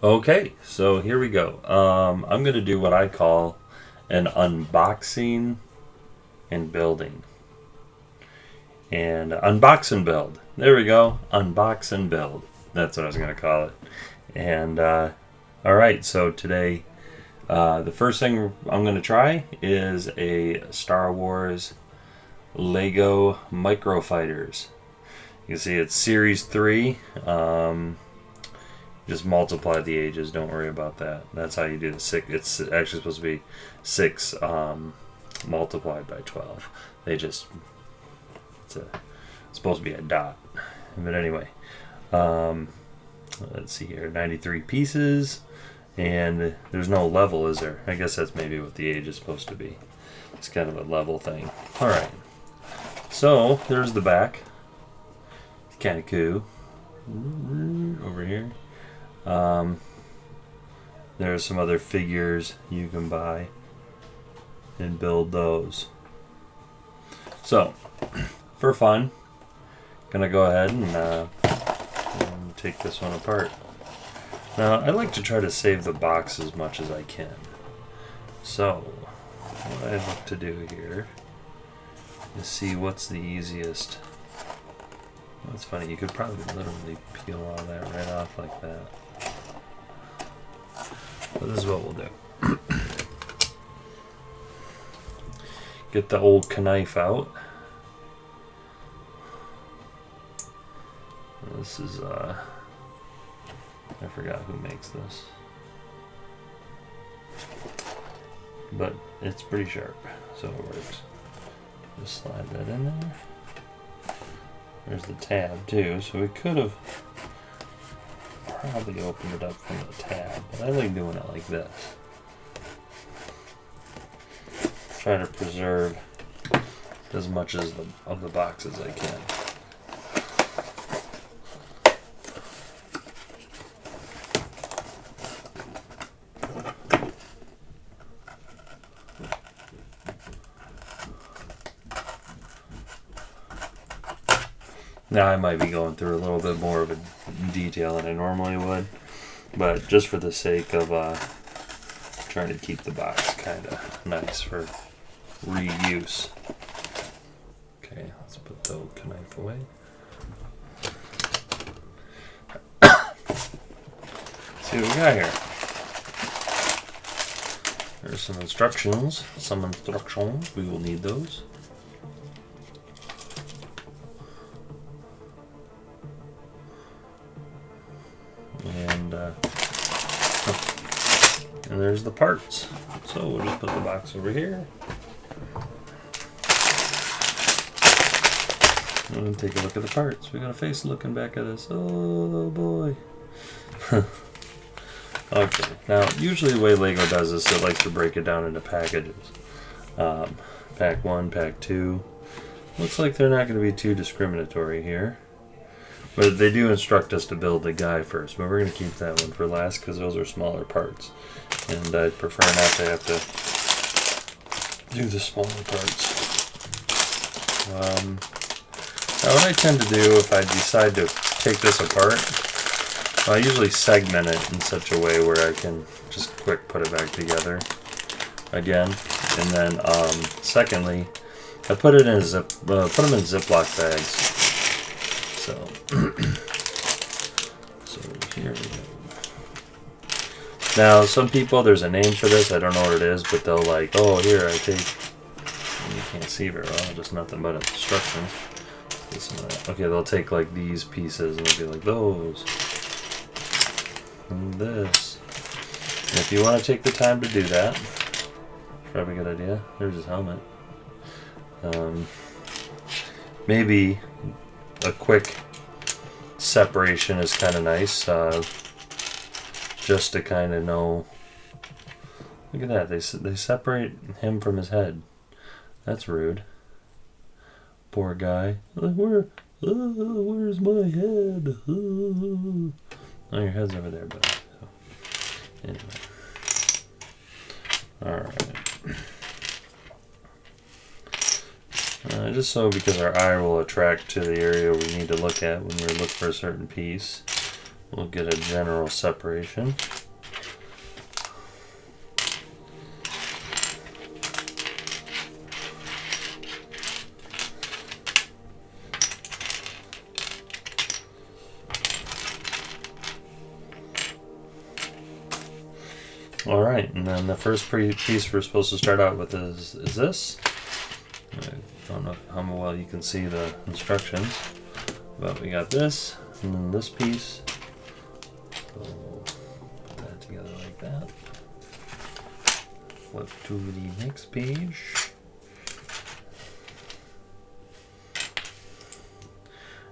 Okay, so here we go. I'm going to do what I call an unboxing and building. And unbox and build. There we go. Unbox and build. That's what I was going to call it. And all right, so today the first thing I'm going to try is a Star Wars Lego Micro Fighters. You can see it's Series 3. Just multiply the ages. Don't worry about that. That's how you do the 6. It's actually supposed to be 6 multiplied by 12. It's supposed to be a dot. But anyway, let's see here. 93 pieces. And there's no level, is there? I guess that's maybe what the age is supposed to be. It's kind of a level thing. Alright. So, there's the back. It's kind of cool. Over here. There's some other figures you can buy and build those. So, for fun, gonna go ahead and take this one apart. Now, I like to try to save the box as much as I can. So, what I look to do here is see what's the easiest. That's funny, you could probably literally peel all that right off like that. But this is what we'll do. Get the old knife out. This is, I forgot who makes this. But it's pretty sharp, so it works. Just slide that in there. There's the tab too, so we could have probably opened it up from the tab, but I like doing it like this. Try to preserve as much as of the box as I can. Now I might be going through a little bit more of a detail than I normally would, but just for the sake of trying to keep the box kind of nice for reuse. Okay, let's put the old knife away. See what we got here. There's some instructions. We will need those. And there's the parts. So we'll just put the box over here. And take a look at the parts. We got a face looking back at us. Oh boy. Okay. Now, usually the way Lego does this, it likes to break it down into packages. Pack 1, Pack 2. Looks like they're not going to be too discriminatory here. But they do instruct us to build the guy first, but we're going to keep that one for last because those are smaller parts. And I'd prefer not to have to do the smaller parts. Now what I tend to do if I decide to take this apart, I usually segment it in such a way where I can just quick put it back together again. And then secondly, I put it in put them in Ziploc bags. So here we go. Now, some people, there's a name for this. I don't know what it is, but they'll like, oh, here, I take, and you can't see very well, just nothing but instructions. This and that. Okay, they'll take like these pieces and they'll be like those. And this. And if you want to take the time to do that, probably a good idea. There's his helmet. Maybe a quick separation is kind of nice, just to kind of know. Look at that, they separate him from his head. That's rude. Poor guy. Where's my head? Oh, your head's over there, buddy. So, anyway. Alright. Just so because our eye will attract to the area we need to look at when we look for a certain piece. we'll get a general separation. Alright, and then the first piece we're supposed to start out with is this. I don't know how well you can see the instructions, but we got this, and then this piece. So we'll put that together like that. Flip to the next page.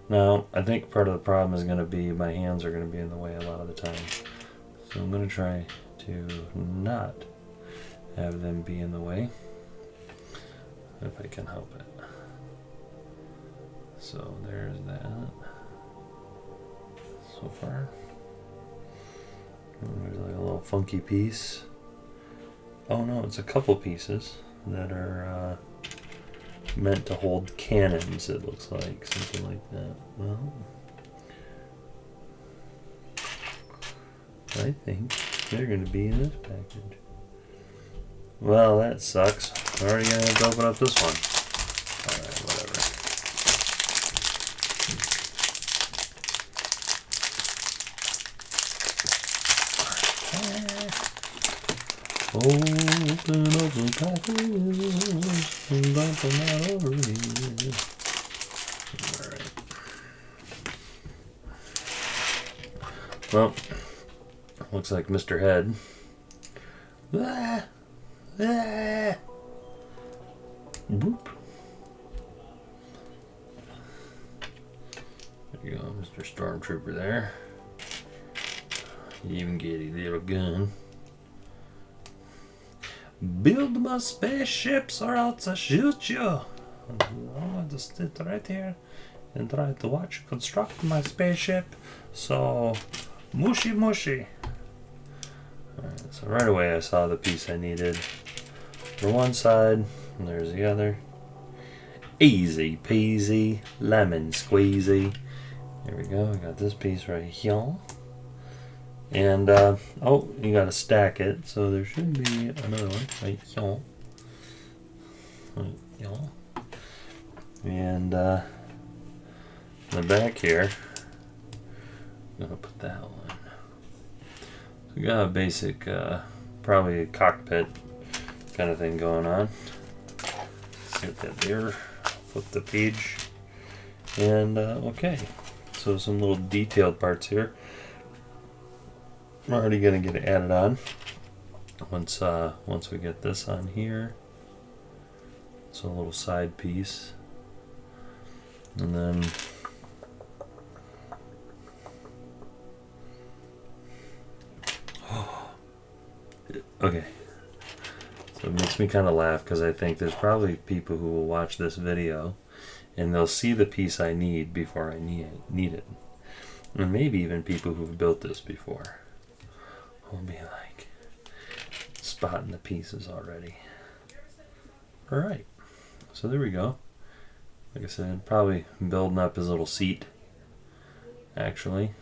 Now, I think part of the problem is going to be my hands are going to be in the way a lot of the time. So I'm going to try to not have them be in the way, if I can help it. So there's that so far. And there's like a little funky piece. Oh no, it's a couple pieces that are meant to hold cannons, it looks like, something like that. Well, I think they're going to be in this package. Well, that sucks. I'm already going to have to open up this one. Alright, whatever. Open up the package and dump them out over here. Alright. Well, looks like Mr. Head. Ah! Ah! Boop. There you go, Mr. Stormtrooper there. You even get a little gun. Build my spaceships or else I shoot you. I'm going to sit right here and try to watch you construct my spaceship. So, mushy mushy. Alright, so right away I saw the piece I needed for one side, and there's the other. Easy peasy, lemon squeezy. There we go, I got this piece right here. And, oh, you gotta stack it, so there should be another one right here. Right here. And, in the back here, I'm gonna put that one. So we got a basic, probably a cockpit kind of thing going on. Let's get that there. Flip the page. And, okay. So some little detailed parts here. I'm already gonna get it added on once we get this on here. It's a little side piece, and then okay. So it makes me kind of laugh because I think there's probably people who will watch this video and they'll see the piece I need before I need it, and maybe even people who've built this before. Will be like spotting the pieces already. Alright, so there we go. Like I said, probably building up his little seat, actually.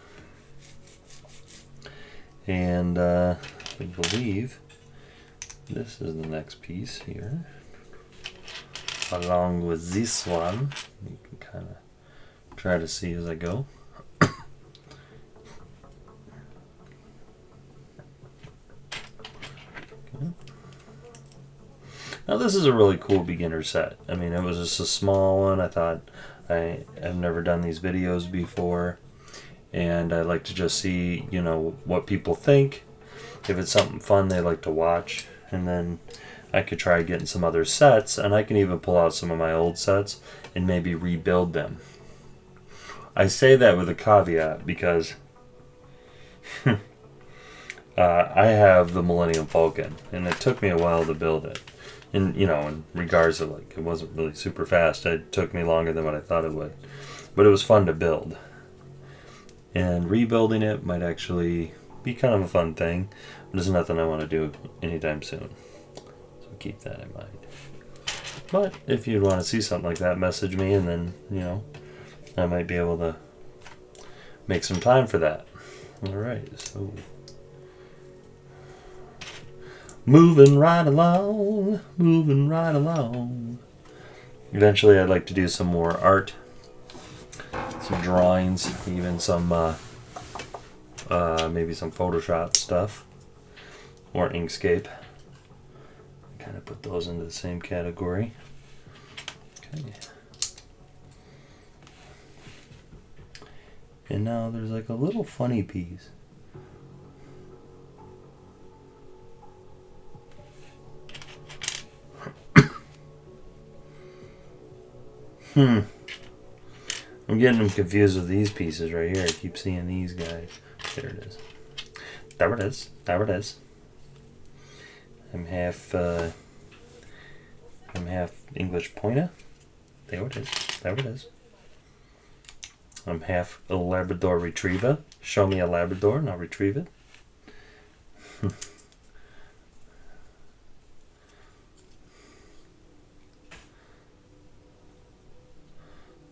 And I believe this is the next piece here, along with this one. You can kind of try to see as I go. Now this is a really cool beginner set. I mean, it was just a small one. I thought I've never done these videos before, and I like to just see, you know, what people think. If it's something fun they like to watch, and then I could try getting some other sets, and I can even pull out some of my old sets and maybe rebuild them. I say that with a caveat because I have the Millennium Falcon, and it took me a while to build it. And, you know, in regards to, like, it wasn't really super fast. It took me longer than what I thought it would. But it was fun to build. And rebuilding it might actually be kind of a fun thing. But it's nothing I want to do anytime soon. So keep that in mind. But if you'd want to see something like that, message me, and then, you know, I might be able to make some time for that. Alright, so moving right along, moving right along. Eventually I'd like to do some more art, some drawings, even some maybe some Photoshop stuff or Inkscape. Kind of put those into the same category. Okay. And now there's like a little funny piece. I'm getting them confused with these pieces right here. I keep seeing these guys. There it is. There it is. There it is. I'm half English pointer. There it is. There it is. I'm half a Labrador Retriever. Show me a Labrador and I'll retrieve it.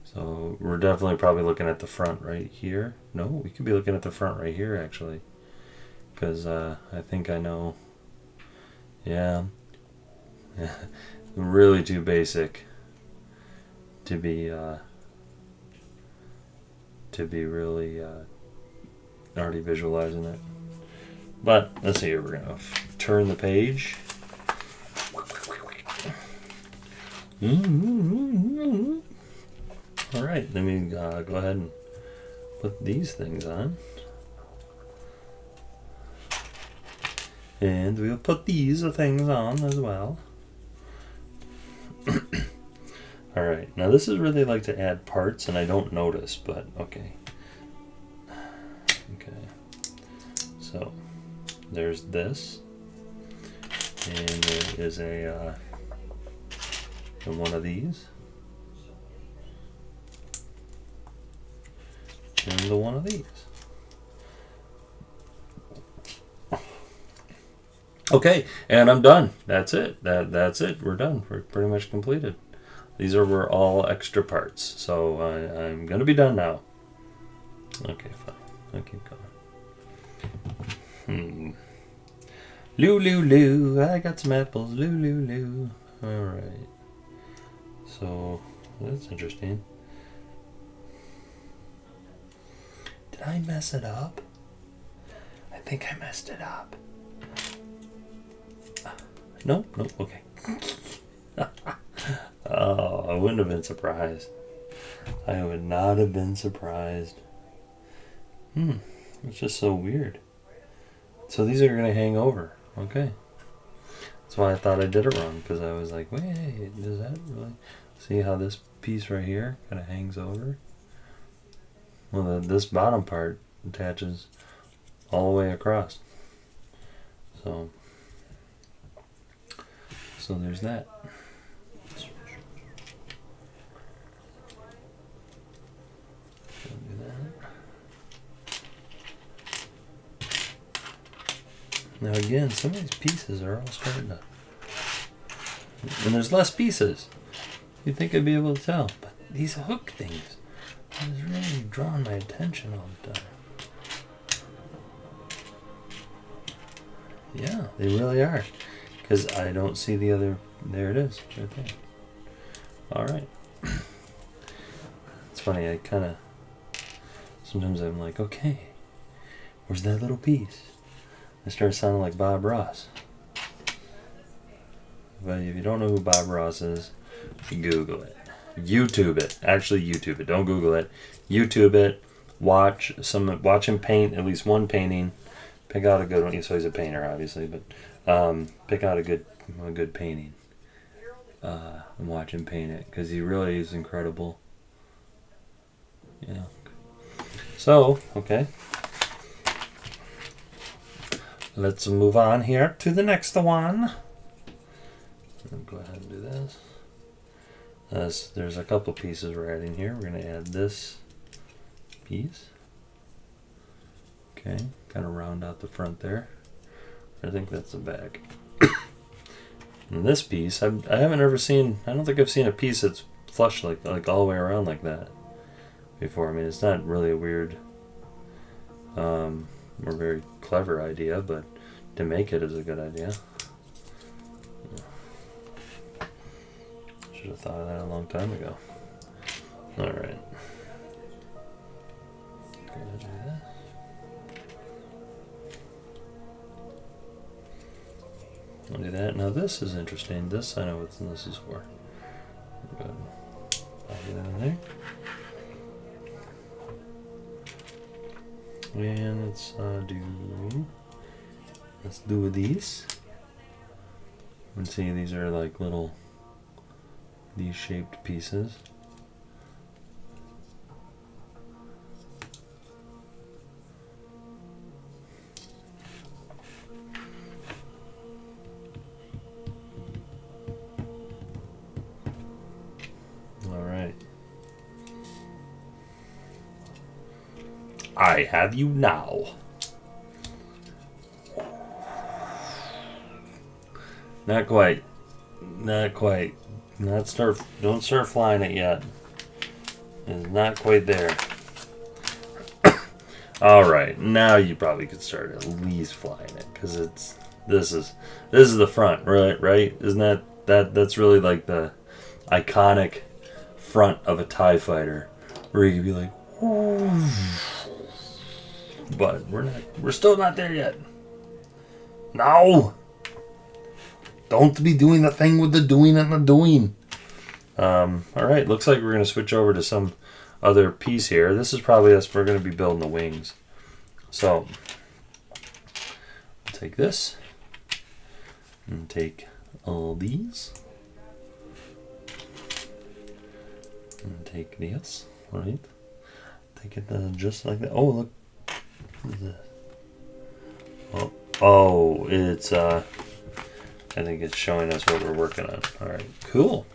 So we're definitely probably looking at the front right here. No, we could be looking at the front right here actually. Because I think I know. Yeah. Really too basic to be really already visualizing it. But let's see here, we're gonna turn the page. All right, let me go ahead and put these things on. And we'll put these things on as well. Alright, now this is where they like to add parts and I don't notice, but okay. Okay. So, there's this. And there is a one of these. And the one of these. Okay, and I'm done. That's it. That's it. We're done. We're pretty much completed. These were all extra parts. So I'm going to be done now. Okay, fine. I'll keep going. Loo, loo, loo. I got some apples. Loo, loo, loo. Alright. So, that's interesting. Did I mess it up? I think I messed it up. No, okay. Oh, I wouldn't have been surprised. I would not have been surprised. It's just so weird. So these are going to hang over. Okay. That's why I thought I did it wrong, because I was like, wait, does that really... See how this piece right here kind of hangs over? Well, this bottom part attaches all the way across. So there's that. Now again, some of these pieces are all starting to... And there's less pieces. You'd think I'd be able to tell. But these hook things is really drawing my attention all the time. Yeah, they really are. Because I don't see the other... There it is. Right there. Alright. It's funny, I kind of... Sometimes I'm like, okay, where's that little piece? I start sounding like Bob Ross. But if you don't know who Bob Ross is, Google it. YouTube it. Actually, YouTube it. Don't Google it. YouTube it. Watch him paint at least one painting. Pick out a good one. So he's a painter, obviously, but pick out a good painting and watch him paint it, because he really is incredible. Yeah. So, okay. Let's move on here to the next one. I'll go ahead and do this. There's a couple pieces we're adding here. We're going to add this piece. Okay, kind of round out the front there. I think that's the back. And this piece, I haven't ever seen, I don't think I've seen a piece that's flush like all the way around like that before. I mean, it's not really a weird or very clever idea, but to make it is a good idea. Should have thought of that a long time ago. All right. Gonna do this. I'll do that. Now this is interesting. This I know what this is for. Good. I'll get that in there. And let's do these. And see, these are like little these shaped pieces. All right. I have you now. Not quite. Not quite. Don't start flying it yet. It's not quite there. All right, now you probably could start at least flying it, because this is the front, right? Right? Isn't that's really like the iconic front of a TIE fighter, where you could be like, whoosh. But we're still not there yet. No. Don't be doing the thing with the doing and the doing. All right, looks like we're going to switch over to some other piece here. This is probably us. We're going to be building the wings. So, I'll take this and take all these and take this, right? Take it just like that. Oh, look. What is this? Oh, it's I think it's showing us what we're working on. All right, cool.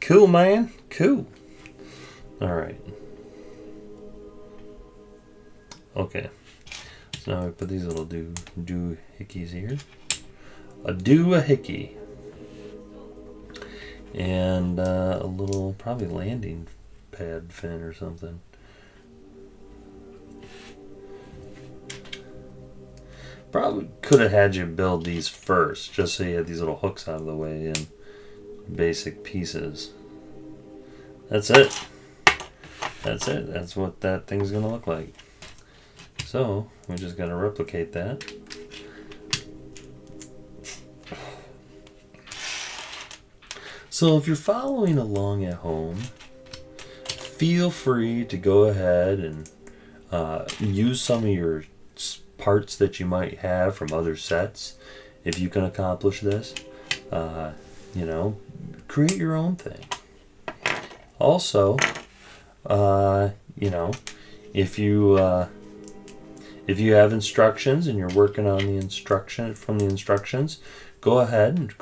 Cool, man. Cool. All right. Okay. So now we put these little doohickeys here. A doohickey. And a little, probably landing pad fin or something. Probably could have had you build these first, just so you had these little hooks out of the way and basic pieces. That's it. That's it. That's what that thing's going to look like. So, we just got to replicate that. So, if you're following along at home, feel free to go ahead and use some of your parts that you might have from other sets. If you can accomplish this, you know, create your own thing. Also, you know, if you have instructions and you're working on the instructions, go ahead and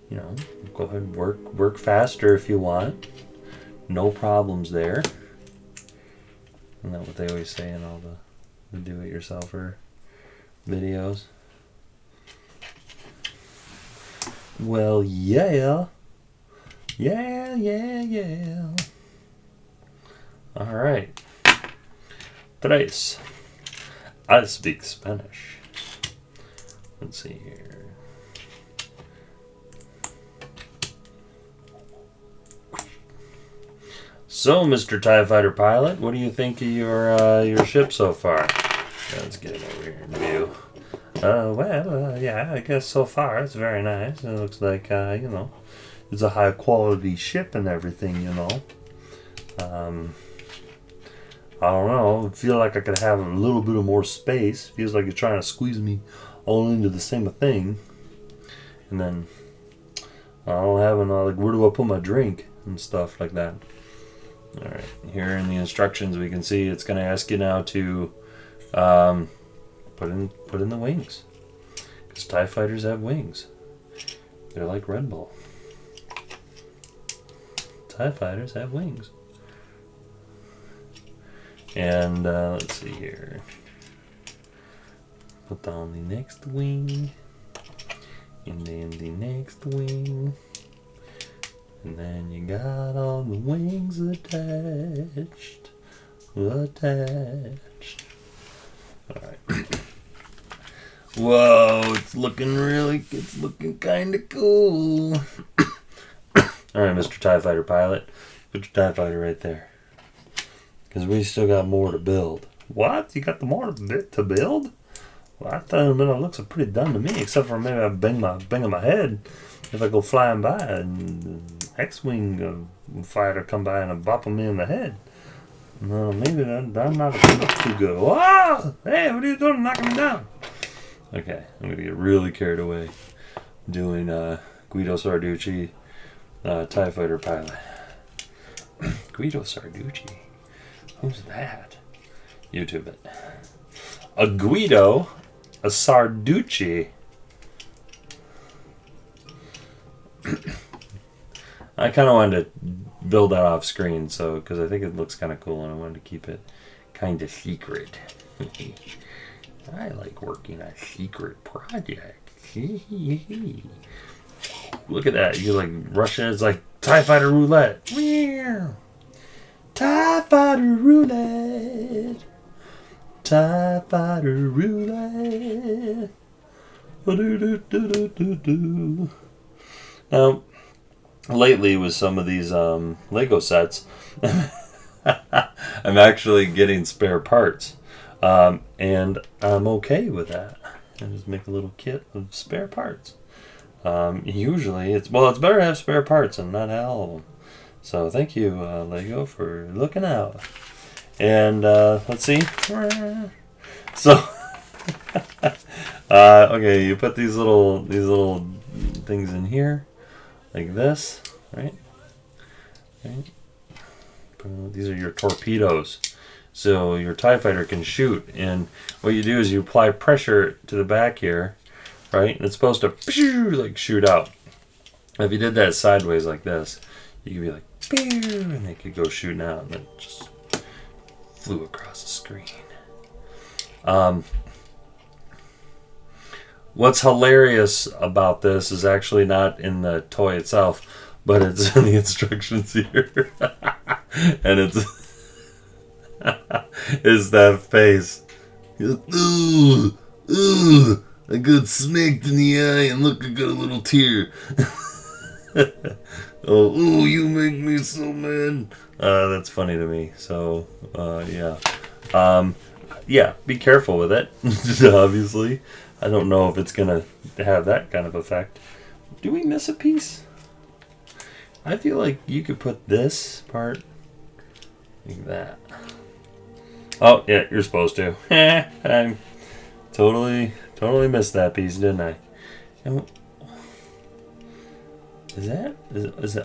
you know, go ahead and work faster if you want. No problems there. Isn't that what they always say in all the do-it-yourselfer videos? Well, yeah. All right. Tres. I speak Spanish. Let's see here. So, Mr. TIE Fighter pilot, what do you think of your ship so far? Let's get it over here in view. Yeah, I guess so far it's very nice. It looks like, you know, it's a high quality ship and everything, you know. I don't know. I feel like I could have a little bit of more space. Feels like you're trying to squeeze me all into the same thing. And then I don't have like, where do I put my drink and stuff like that. All right, here in the instructions we can see it's going to ask you now to put in the wings, because TIE fighters have wings. They're like Red Bull. TIE fighters have wings. And let's see here. Put on the next wing, and then the next wing. And then you got all the wings attached. Alright. Whoa, it's looking kind of cool. Alright, Mr. TIE Fighter pilot. Put your TIE Fighter right there. Because we still got more to build. What? You got the more to build? Well, I thought it looks pretty done to me, except for maybe I bang on my head if I go flying by and X-Wing fighter come by and I bop me in the head. No, maybe I'm not too good. Whoa! Hey, what are you doing knocking me down? Okay, I'm going to get really carried away doing Guido Sarducci, TIE Fighter pilot. Guido Sarducci? Who's that? YouTube it. A Guido, a Sarducci. I kind of wanted to build that off screen, so because I think it looks kind of cool, and I wanted to keep it kind of secret. I like working on secret projects. Look at that! You like Russian? It's like TIE Fighter roulette. TIE Fighter roulette. TIE Fighter roulette. Now, lately with some of these Lego sets, I'm actually getting spare parts, and I'm okay with that. I just make a little kit of spare parts. Usually, it's better to have spare parts and not all of them. So thank you, Lego, for looking out. And let's see. So, okay, you put these little things in here, like this, right? These are your torpedoes. So your TIE Fighter can shoot, and what you do is you apply pressure to the back here, right? And it's supposed to like shoot out. If you did that sideways like this, you could be like, and it could go shooting out, and it just flew across the screen. What's hilarious about this is actually not in the toy itself, but it's in the instructions here. And it's that face. Ooh, I got smacked in the eye and look, I got a little tear. Oh, you make me so mad. That's funny to me. So, yeah. Yeah, be careful with it, obviously. I don't know if it's going to have that kind of effect. Do we miss a piece? I feel like you could put this part like that. Oh, yeah, you're supposed to. I totally missed that piece, didn't I? And is that?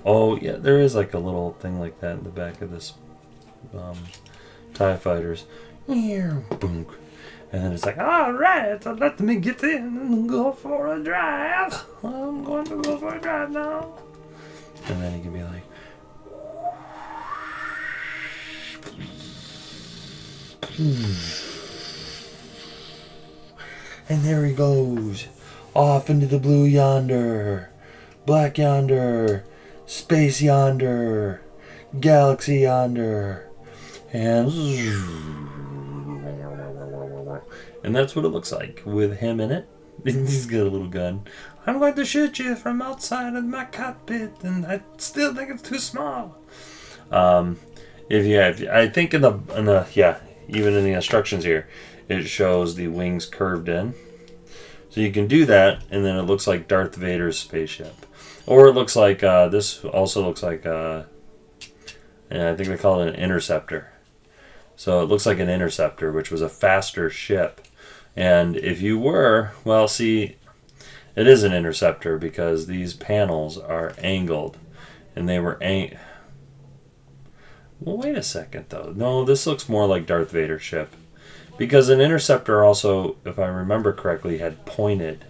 Oh, yeah, there is like a little thing like that in the back of this TIE Fighters. Boom. And then it's like, all right, so let me get in and go for a drive. I'm going to go for a drive now. And then he can be like, and there he goes, off into the blue yonder, black yonder, space yonder, galaxy yonder, and that's what it looks like with him in it. He's got a little gun. I'm going to shoot you from outside of my cockpit, and I still think it's too small. I think in the even in the instructions here, it shows the wings curved in. So you can do that, and then it looks like Darth Vader's spaceship. Or it looks like, this also looks like, I think they call it an interceptor. So it looks like an interceptor, which was a faster ship. And if you were, well, see, it is an interceptor because these panels are angled. And they were well, wait a second, though. No, this looks more like Darth Vader's ship. Because an interceptor also, if I remember correctly, had pointed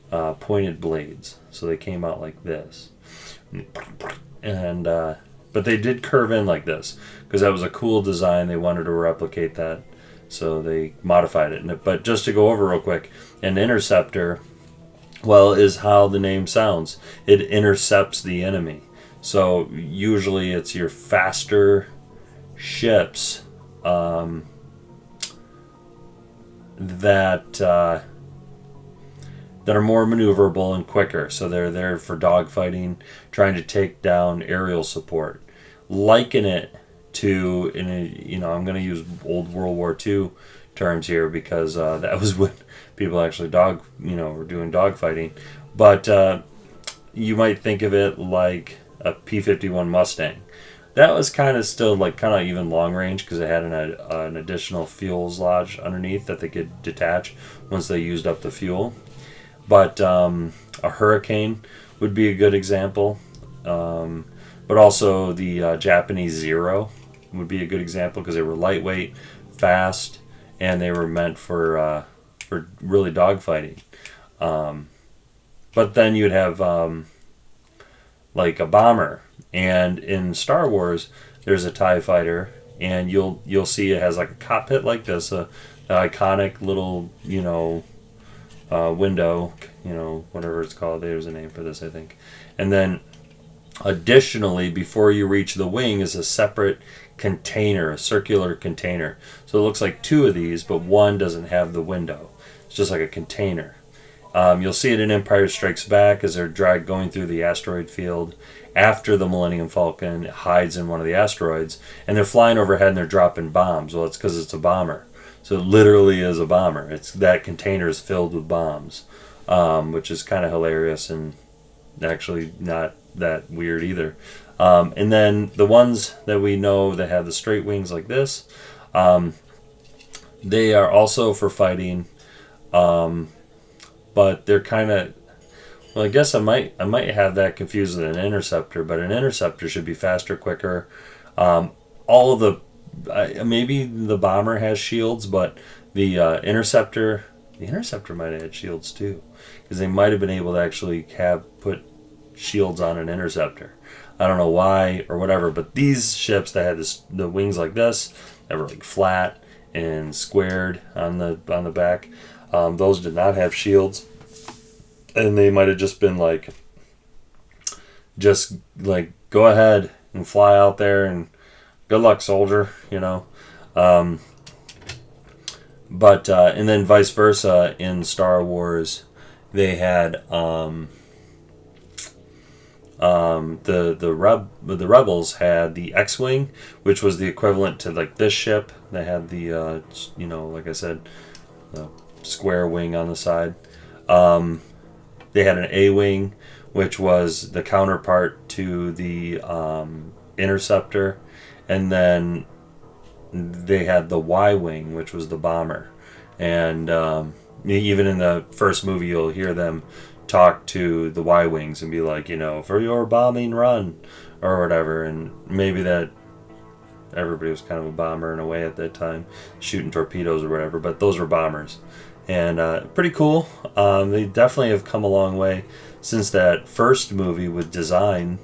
blades. So they came out like this. And but they did curve in like this. Because that was a cool design. They wanted to replicate that. So they modified it. But just to go over real quick, an interceptor, well, is how the name sounds. It intercepts the enemy. So usually it's your faster ships that that are more maneuverable and quicker. So they're there for dogfighting, trying to take down aerial support. Liken it to, I'm going to use old World War II terms here because that was when people actually were doing dogfighting. But you might think of it like a P-51 Mustang. That was kind of still kind of even long range because it had an additional fuels lodge underneath that they could detach once they used up the fuel. But a Hurricane would be a good example. But also the Japanese Zero would be a good example because they were lightweight, fast, and they were meant for really dogfighting. But then you'd have like a bomber, and in Star Wars there's a TIE fighter, and you'll see it has like a cockpit like this, an iconic little window, whatever it's called. There's a name for this, I think. And then additionally, before you reach the wing is a separate container, a circular container. So it looks like two of these, but one doesn't have the window. It's just like a container. You'll see it in Empire Strikes Back as they're going through the asteroid field after the Millennium Falcon hides in one of the asteroids, and they're flying overhead and they're dropping bombs. Well, it's because it's a bomber. So it literally is a bomber. It's that container is filled with bombs, which is kind of hilarious and actually not that weird either. And then the ones that we know that have the straight wings like this, they are also for fighting, but they're kind of, well, I guess I might have that confused with an interceptor, but an interceptor should be faster, quicker. All of the maybe the bomber has shields, but the interceptor might have had shields too, because they might have been able to actually put shields on an interceptor. I don't know why or whatever, but these ships that had the wings like this, that were like flat and squared on the back, those did not have shields, and they might have just been just go ahead and fly out there and good luck, soldier, But and then vice versa in Star Wars, they had the rebels had the X-wing, which was the equivalent to this ship. They had the like I said, the square wing on the side. They had an A-wing, which was the counterpart to the interceptor. And then they had the Y-wing, which was the bomber. And even in the first movie, you'll hear them talk to the Y-wings and be like, for your bombing run, or whatever. And maybe that everybody was kind of a bomber in a way at that time, shooting torpedoes or whatever. But those were bombers. And pretty cool. They definitely have come a long way since that first movie with design.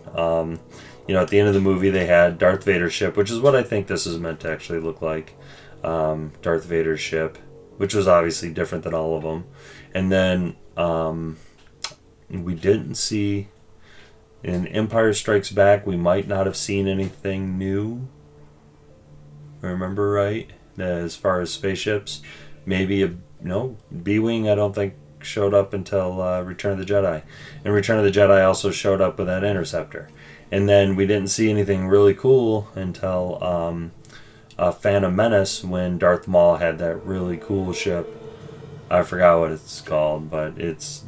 At the end of the movie, they had Darth Vader's ship, which is what I think this is meant to actually look like. Darth Vader's ship, which was obviously different than all of them. And then we didn't see, in Empire Strikes Back, we might not have seen anything new. Remember right? As far as spaceships. Maybe B-Wing, I don't think showed up until Return of the Jedi. And Return of the Jedi also showed up with that interceptor. And then we didn't see anything really cool until Phantom Menace, when Darth Maul had that really cool ship. I forgot what it's called, but it's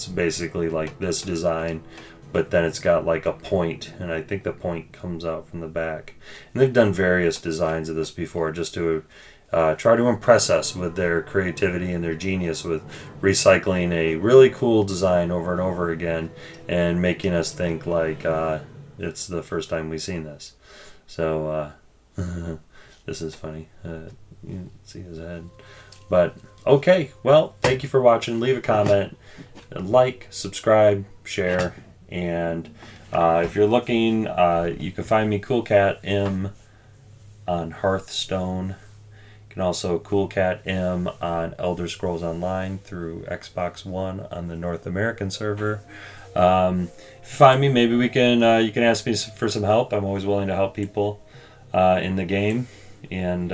basically like this design, but then it's got like a point, and I think the point comes out from the back. And they've done various designs of this before just to try to impress us with their creativity and their genius with recycling a really cool design over and over again and making us think like it's the first time we've seen this. So this is funny. You can see his head. But okay, well, thank you for watching. Leave a comment, like, subscribe, share, and if you're looking, you can find me Cool Cat M on Hearthstone. You can also Cool Cat M on Elder Scrolls Online through Xbox One on the North American server. If you find me, maybe we can. You can ask me for some help. I'm always willing to help people in the game, and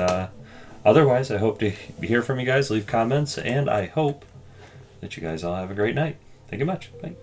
Otherwise, I hope to hear from you guys. Leave comments, and I hope that you guys all have a great night. Thank you much. Bye.